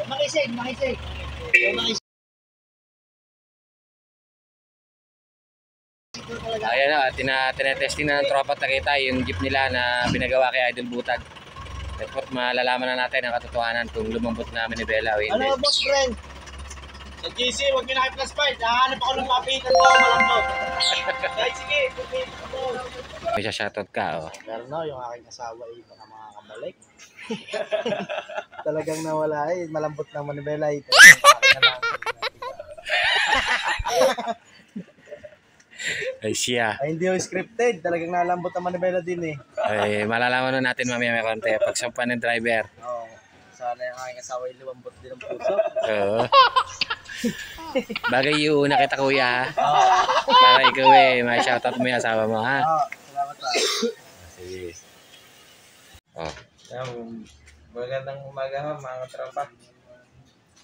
Makisig. Ayan na, tinetesting na ng tropa Tagaytay yung jeep nila na pinagawa kay Idol Butag. Dapat malalaman na natin ang katotohanan kung lumambot na manibela o hindi. Ano boss friend? Sa GC, huwag nyo na plus 5. Nahanap ako ng papitan ko, malambot. Kahit sige, May shoutout ka, oh. Pero no, yung aking asawa ay baka makakabalik. Talagang nawala eh. Malambot ng manibela eh. Ay siya. Ay, hindi yung scripted. Talagang nalambot ang manibela din eh. Ay, malalaman na natin mamaya may konti. Pagsampan ng driver. Oo. Sana yung aking asawa ay lumambot din ang puso. Oo. Bagay yung una kita kuya ha. Para ikaw eh, may shoutout mo yung asawa mo ha. Oo. Salamat pa. Sige. Oh. Magandang umaga ho mga katropa.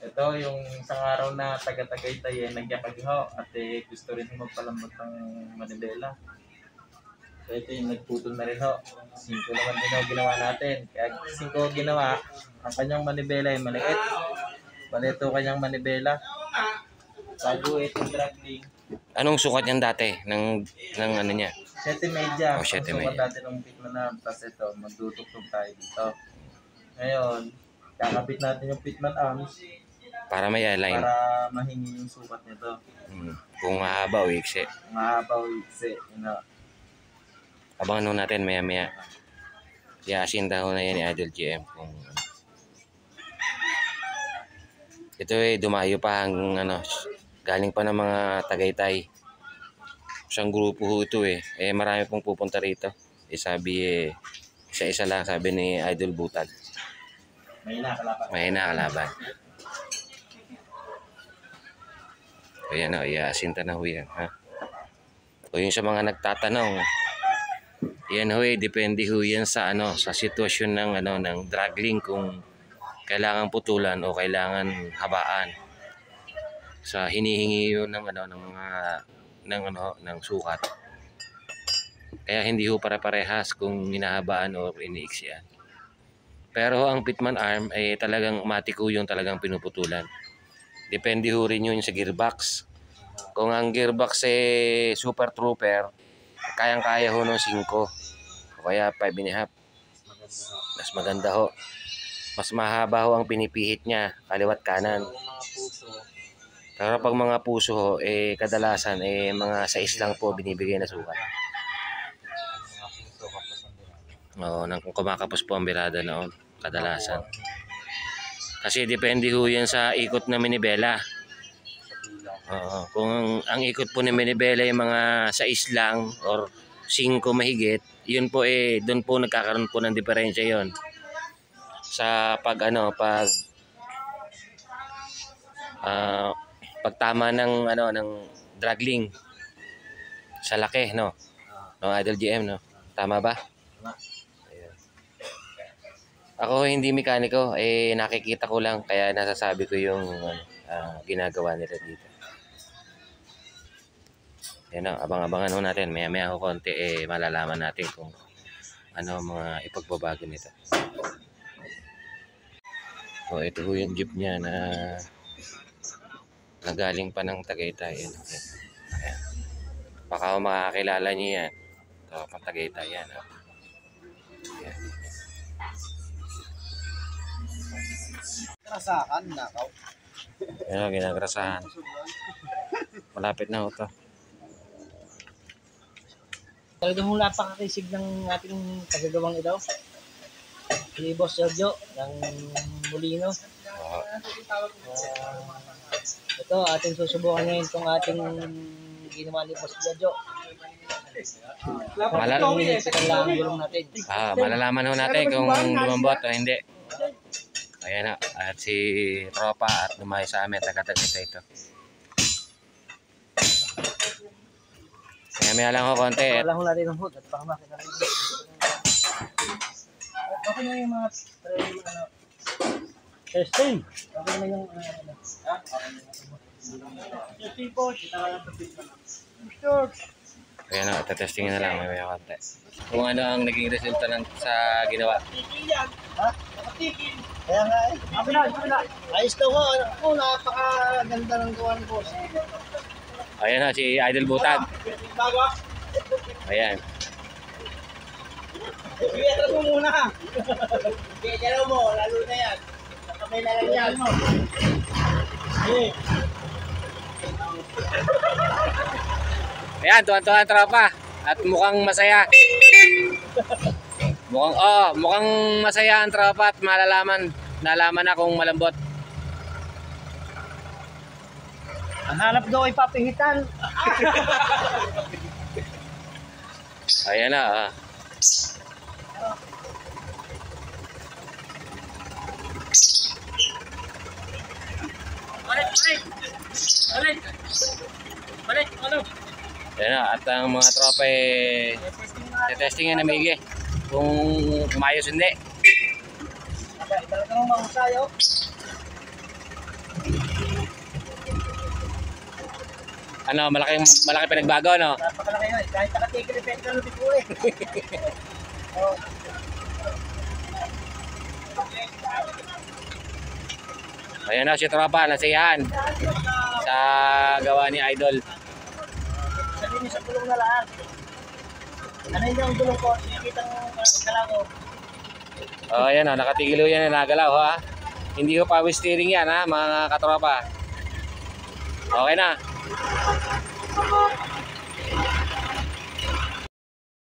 Ito yung isang araw na taga-Tagaytay nagyakag ho at gusto rin magpalambot ng manibela. So ito yung nagputol na rin ho. 5 naman din ho ginawa natin. Kaya 5 ginawa, ang kanyang manibela ay maliit. Balito kanyang manibela. Bago itong dragling. Anong sukat niyan dati? Ng ano niya? 7 media. Oh, 7 media. Sukat dati ng pitman na. Tapos ito, magtutuktog tayo dito. Ngayon, kakabit natin yung pitman arms. Para may align. Para mahingi yung sukat nito. Kung mahaba o iksi. Mahaba o iksi. Abangan natin maya-maya. Iasinta ko na yan ni Idol GM. Ito eh, dumayo pa ang ano, galing pa ng mga Tagaytay. Isang grupo ho ito eh. Marami pong pupunta rito. Sabi isa-isa lang sabi ni Idol Butag. May nakalaban. Ayan o, iasinta na ho yan. Ha? O yung sa mga nagtatanong, yan ho depende ho yan sa ano, sa sitwasyon ng ano, ng dragling kung kailangan putulan o kailangan habaan. Sa hinihingi yun ng ano, ng mga ng sukat. Kaya hindi ho para-parehas kung hinahabaan o iniiksian. Pero ang pitman arm ay talagang matiko yung talagang pinuputulan. Depende ho rin yun sa gearbox. Kung ang gearbox super trooper, kayang-kaya ho ng 5 o kaya 5.5. Mas maganda ho. Mas mahaba ho ang pinipihit niya, kaliwat kanan. Pero pag mga puso ho, kadalasan mga 6 lang po binibigay na sukat. Oo, nang kumakapos po ang birada noon, kadalasan. Kasi depende ho yan sa ikot na manibela. Oo, kung ang ikot po ng manibela yung mga 6 lang or 5 mahigit, yun po doon po nagkakaroon po ng diferensya yon. Sa pagtama ng ng dragling sa laki no Idol GM no, tama ba? Ayun. Ako hindi mekaniko, nakikita ko lang kaya nasasabi ko yung ginagawa nila dito. Yan o, abang-abangan ho natin, maya-maya ho konti malalaman natin kung ano mga ipagbabago nito. So ito ho yung jeep niya na nagaling pa ng Tagaytay. Ayan. Baka makakilala niyo yan. Ito pang Tagaytay yan. Ayan. Rasakan na ka. Ayan, ginagrasahan. Malapit na ho ito. Talagang hula pa kakisig ng ating tagagawang ito. Si Boss Sergio ng Molino. Ito, ating susubukan ngayon itong ating ginawa ni Boss Sergio. Malalaman ho natin kung lumambot o hindi. Ayan na, at si Tropa at lumayo sa amin, taga-Tagaytay ito. Maya lang ho konti. Wala ho natin ang hood at baka makita rin. Okay na yung mga testing. Okay na yung testing po. Ayan na, testingin na lang, may konti. Kung ano ang naging resulta sa ginawa. Ha? Kaya nga eh. Ayos to ko. Oh, napakaganda ng gawa ni boss. Ayan na si Idol Butad. Bago ah. Ayan. Biyatra mo muna. Biyatra mo, lalo na yan. Nakabay na lang yan. Ayan, tuwan-tuwan ang tropa. At mukhang masaya. Mukhang masaya ang tropa at nalaman na kung malambot. Ang hanap daw ay papihitan. Ayan na. Balik, ano? Ayan na. At ang mga tropa eh, testing yan na Migi. Kung umayos hindi. Talaga nung mahusay, oh. Ano, malaki pinagbago, no? Napakalaki yun. Kahit nakatigil yung petrol, di ko eh. Oh. Ayan na si tropa, nasiyahan sa gawa ni Idol. Sabihin niyo sa gulong na lahat. Ano yun yung gulong ko? Nakikita mo galaw ko. Oh, ayan na, nakatigil yan na nagalaw, ha? Hindi ko power steering yan, ha, mga katropa. Okay na.